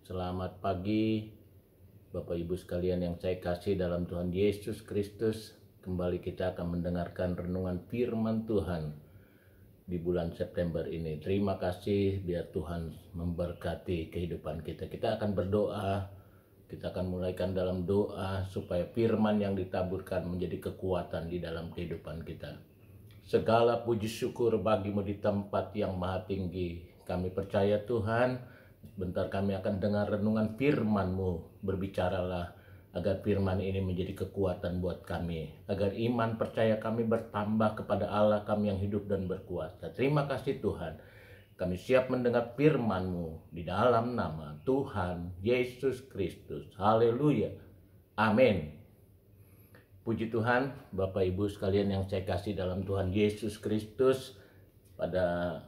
Selamat pagi Bapak Ibu sekalian yang saya kasih dalam Tuhan Yesus Kristus. Kembali kita akan mendengarkan renungan firman Tuhan di bulan September ini. Terima kasih, biar Tuhan memberkati kehidupan kita. Kita akan berdoa, kita akan mulaikan dalam doa supaya firman yang ditaburkan menjadi kekuatan di dalam kehidupan kita. Segala puji syukur bagimu di tempat yang maha tinggi. Kami percaya Tuhan, sebentar kami akan dengar renungan firman-Mu. Berbicaralah agar firman ini menjadi kekuatan buat kami, agar iman percaya kami bertambah kepada Allah kami yang hidup dan berkuasa. Terima kasih Tuhan, kami siap mendengar firman-Mu di dalam nama Tuhan Yesus Kristus. Haleluya, amin. Puji Tuhan, Bapak Ibu sekalian yang saya kasih dalam Tuhan Yesus Kristus. Pada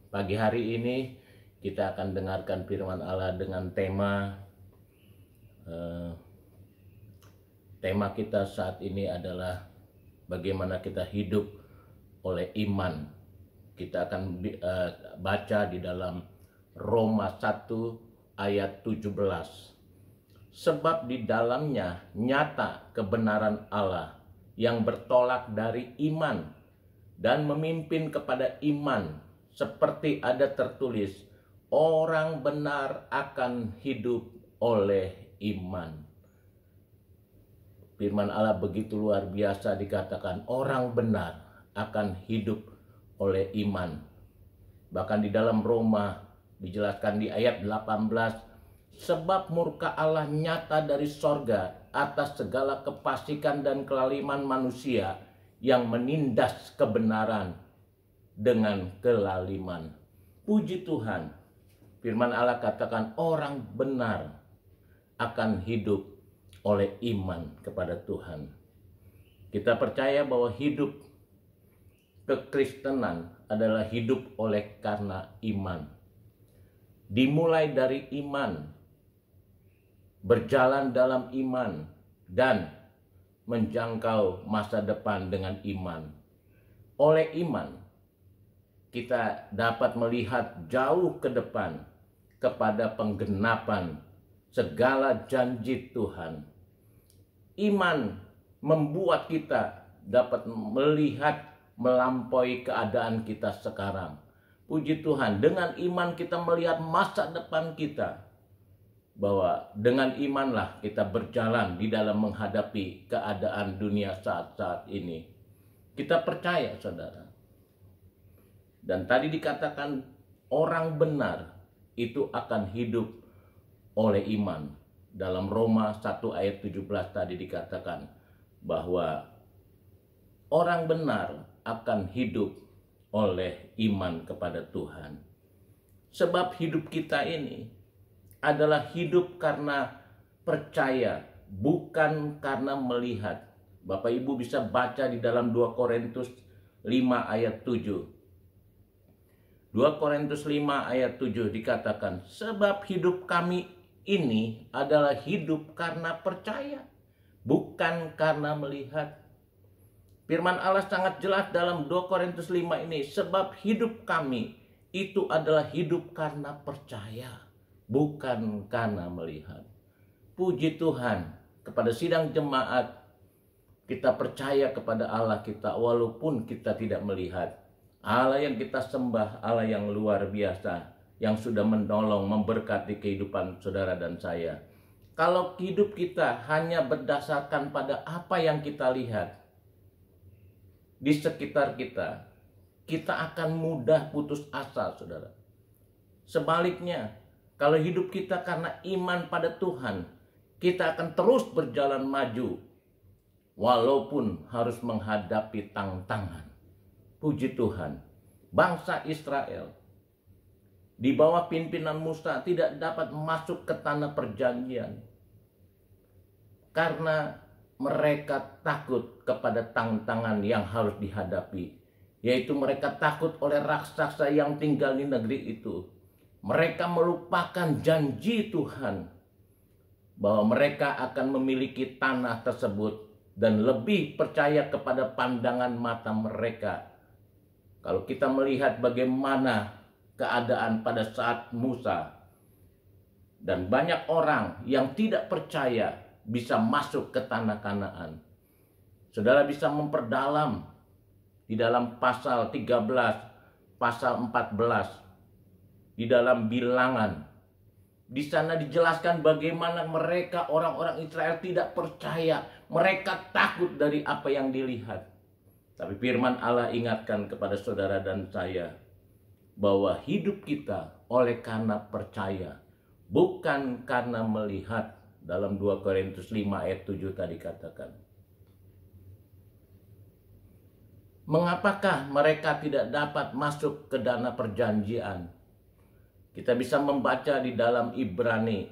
pagi hari ini kita akan dengarkan firman Allah dengan tema kita saat ini adalah bagaimana kita hidup oleh iman. Kita akan baca di dalam Roma 1 ayat 17. Sebab di dalamnya nyata kebenaran Allah yang bertolak dari iman dan memimpin kepada iman, seperti ada tertulis, orang benar akan hidup oleh iman. Firman Allah begitu luar biasa, dikatakan orang benar akan hidup oleh iman. Bahkan di dalam Roma dijelaskan di ayat 18, sebab murka Allah nyata dari sorga atas segala kefasikan dan kelaliman manusia yang menindas kebenaran dengan kelaliman. Puji Tuhan, firman Allah katakan orang benar akan hidup oleh iman kepada Tuhan. Kita percaya bahwa hidup kekristenan adalah hidup oleh karena iman. Dimulai dari iman, berjalan dalam iman, dan menjangkau masa depan dengan iman. Oleh iman, kita dapat melihat jauh ke depan kepada penggenapan segala janji Tuhan. Iman membuat kita dapat melihat melampaui keadaan kita sekarang. Puji Tuhan, dengan iman kita melihat masa depan kita. Bahwa dengan imanlah kita berjalan di dalam menghadapi keadaan dunia saat-saat ini. Kita percaya, saudara. Dan tadi dikatakan orang benar itu akan hidup oleh iman. Dalam Roma 1 ayat 17 tadi dikatakan bahwa orang benar akan hidup oleh iman kepada Tuhan. Sebab hidup kita ini adalah hidup karena percaya, bukan karena melihat. Bapak Ibu bisa baca di dalam 2 Korintus 5 ayat 7. 2 Korintus 5 ayat 7 dikatakan, sebab hidup kami ini adalah hidup karena percaya, bukan karena melihat. Firman Allah sangat jelas dalam 2 Korintus 5 ini, sebab hidup kami itu adalah hidup karena percaya, bukan karena melihat. Puji Tuhan, kepada sidang jemaat kita percaya kepada Allah kita walaupun kita tidak melihat. Allah yang kita sembah, Allah yang luar biasa, yang sudah menolong, memberkati kehidupan saudara dan saya. Kalau hidup kita hanya berdasarkan pada apa yang kita lihat di sekitar kita, kita akan mudah putus asa, saudara. Sebaliknya, kalau hidup kita karena iman pada Tuhan, kita akan terus berjalan maju, walaupun harus menghadapi tantangan. Puji Tuhan, bangsa Israel di bawah pimpinan Musa tidak dapat masuk ke tanah perjanjian karena mereka takut kepada tantangan yang harus dihadapi, yaitu mereka takut oleh raksasa yang tinggal di negeri itu. Mereka melupakan janji Tuhan bahwa mereka akan memiliki tanah tersebut dan lebih percaya kepada pandangan mata mereka. Kalau kita melihat bagaimana keadaan pada saat Musa Dan banyak orang yang tidak percaya bisa masuk ke tanah Kanaan. Saudara bisa memperdalam di dalam pasal 13, pasal 14, di dalam Bilangan. Di sana dijelaskan bagaimana mereka orang-orang Israel tidak percaya. Mereka takut dari apa yang dilihat. Tapi firman Allah ingatkan kepada saudara dan saya bahwa hidup kita oleh karena percaya, bukan karena melihat. Dalam 2 Korintus 5 ayat 7 tadi katakan. Mengapakah mereka tidak dapat masuk ke tanah perjanjian? Kita bisa membaca di dalam Ibrani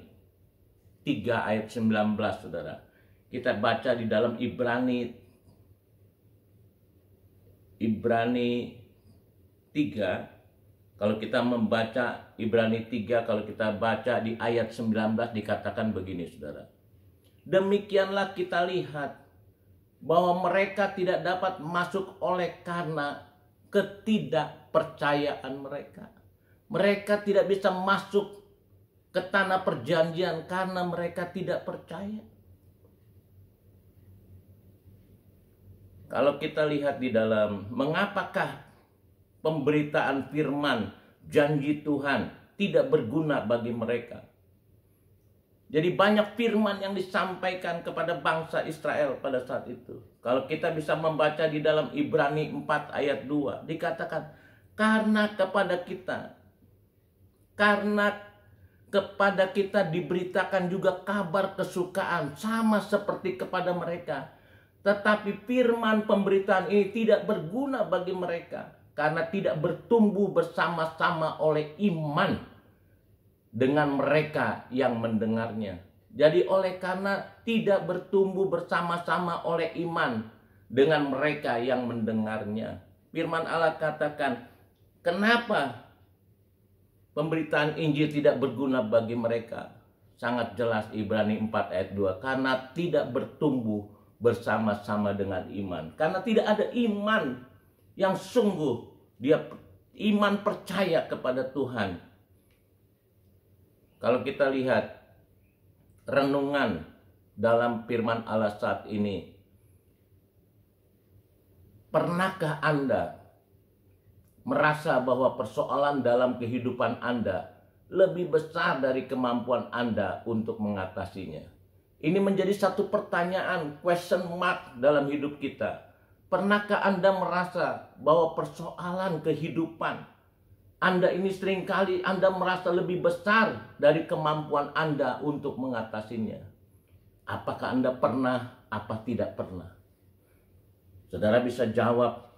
3 ayat 19, saudara. Kita baca di dalam Ibrani 3. Kalau kita membaca Ibrani 3, kalau kita baca di ayat 19 dikatakan begini, saudara. Demikianlah kita lihat bahwa mereka tidak dapat masuk oleh karena ketidakpercayaan mereka. Mereka tidak bisa masuk ke tanah perjanjian karena mereka tidak percaya. Kalau kita lihat di dalam, mengapakah pemberitaan firman janji Tuhan tidak berguna bagi mereka? Jadi banyak firman yang disampaikan kepada bangsa Israel pada saat itu. Kalau kita bisa membaca di dalam Ibrani 4 ayat 2, dikatakan, karena kepada kita diberitakan juga kabar kesukaan sama seperti kepada mereka. Tetapi firman pemberitaan ini tidak berguna bagi mereka karena tidak bertumbuh bersama-sama oleh iman dengan mereka yang mendengarnya. Jadi oleh karena tidak bertumbuh bersama-sama oleh iman dengan mereka yang mendengarnya. Firman Allah katakan, kenapa pemberitaan Injil tidak berguna bagi mereka? Sangat jelas Ibrani 4 ayat 2. Karena tidak bertumbuh bersama-sama dengan iman. Karena tidak ada iman yang sungguh, dia iman percaya kepada Tuhan. Kalau kita lihat renungan dalam firman Allah saat ini, pernahkah Anda merasa bahwa persoalan dalam kehidupan Anda lebih besar dari kemampuan Anda untuk mengatasinya? Ini menjadi satu pertanyaan, question mark dalam hidup kita. Pernahkah Anda merasa bahwa persoalan kehidupan Anda ini seringkali Anda merasa lebih besar dari kemampuan Anda untuk mengatasinya? Apakah Anda pernah, apa tidak pernah? Saudara bisa jawab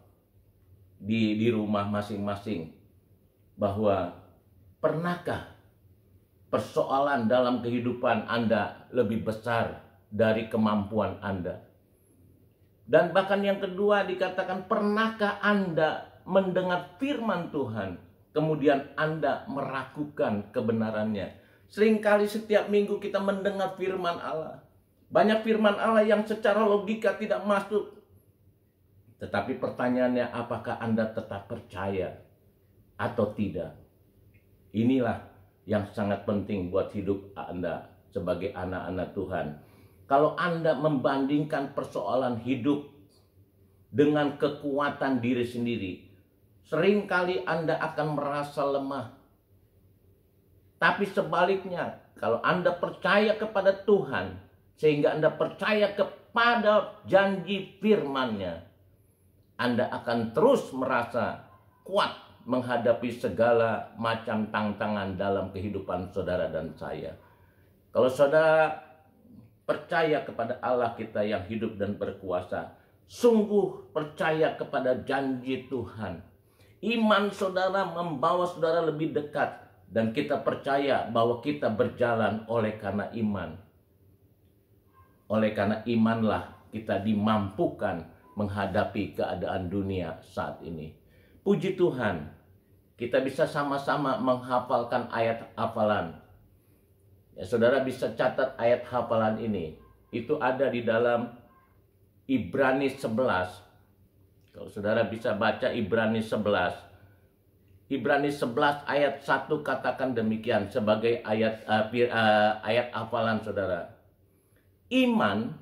di rumah masing-masing bahwa pernahkah persoalan dalam kehidupan Anda lebih besar dari kemampuan Anda? Dan bahkan yang kedua dikatakan, pernahkah Anda mendengar firman Tuhan, kemudian Anda meragukan kebenarannya? Seringkali setiap minggu kita mendengar firman Allah. Banyak firman Allah yang secara logika tidak masuk. Tetapi pertanyaannya, apakah Anda tetap percaya atau tidak? Inilah yang sangat penting buat hidup Anda sebagai anak-anak Tuhan. Kalau Anda membandingkan persoalan hidup dengan kekuatan diri sendiri, seringkali Anda akan merasa lemah. Tapi sebaliknya, kalau Anda percaya kepada Tuhan, sehingga Anda percaya kepada janji firman-Nya, Anda akan terus merasa kuat menghadapi segala macam tantangan dalam kehidupan saudara dan saya. Kalau saudara percaya kepada Allah kita yang hidup dan berkuasa, sungguh percaya kepada janji Tuhan, iman saudara membawa saudara lebih dekat, dan kita percaya bahwa kita berjalan oleh karena iman. Oleh karena imanlah kita dimampukan menghadapi keadaan dunia saat ini. Puji Tuhan, kita bisa sama-sama menghafalkan ayat hafalan. Ya, saudara bisa catat ayat hafalan ini. Itu ada di dalam Ibrani 11. Kalau saudara bisa baca Ibrani 11 Ibrani 11 ayat 1 katakan demikian sebagai ayat hafalan saudara. Iman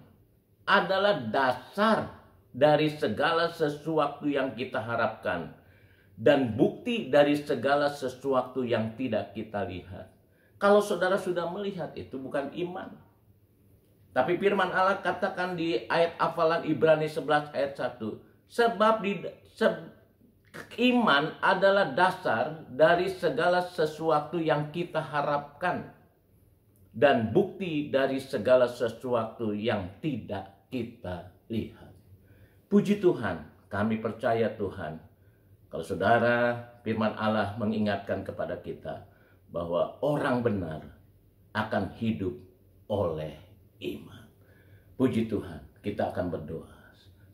adalah dasar dari segala sesuatu yang kita harapkan dan bukti dari segala sesuatu yang tidak kita lihat. Kalau saudara sudah melihat, itu bukan iman. Tapi firman Allah katakan di ayat hafalan Ibrani 11 ayat 1, sebab iman adalah dasar dari segala sesuatu yang kita harapkan dan bukti dari segala sesuatu yang tidak kita lihat. Puji Tuhan, kami percaya Tuhan. Kalau saudara, firman Allah mengingatkan kepada kita bahwa orang benar akan hidup oleh iman. Puji Tuhan, kita akan berdoa.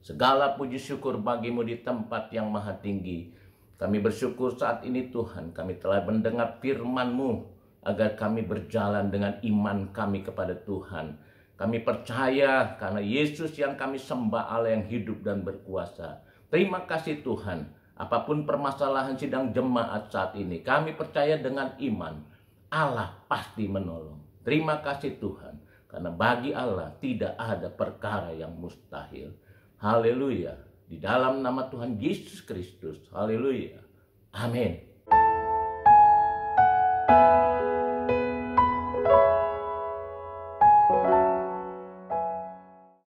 Segala puji syukur bagimu di tempat yang maha tinggi. Kami bersyukur saat ini Tuhan, kami telah mendengar firman-Mu agar kami berjalan dengan iman kami kepada Tuhan. Kami percaya karena Yesus yang kami sembah Allah yang hidup dan berkuasa. Terima kasih Tuhan, apapun permasalahan sidang jemaat saat ini, kami percaya dengan iman Allah pasti menolong. Terima kasih Tuhan, karena bagi Allah tidak ada perkara yang mustahil. Haleluya. Di dalam nama Tuhan Yesus Kristus. Haleluya. Amin.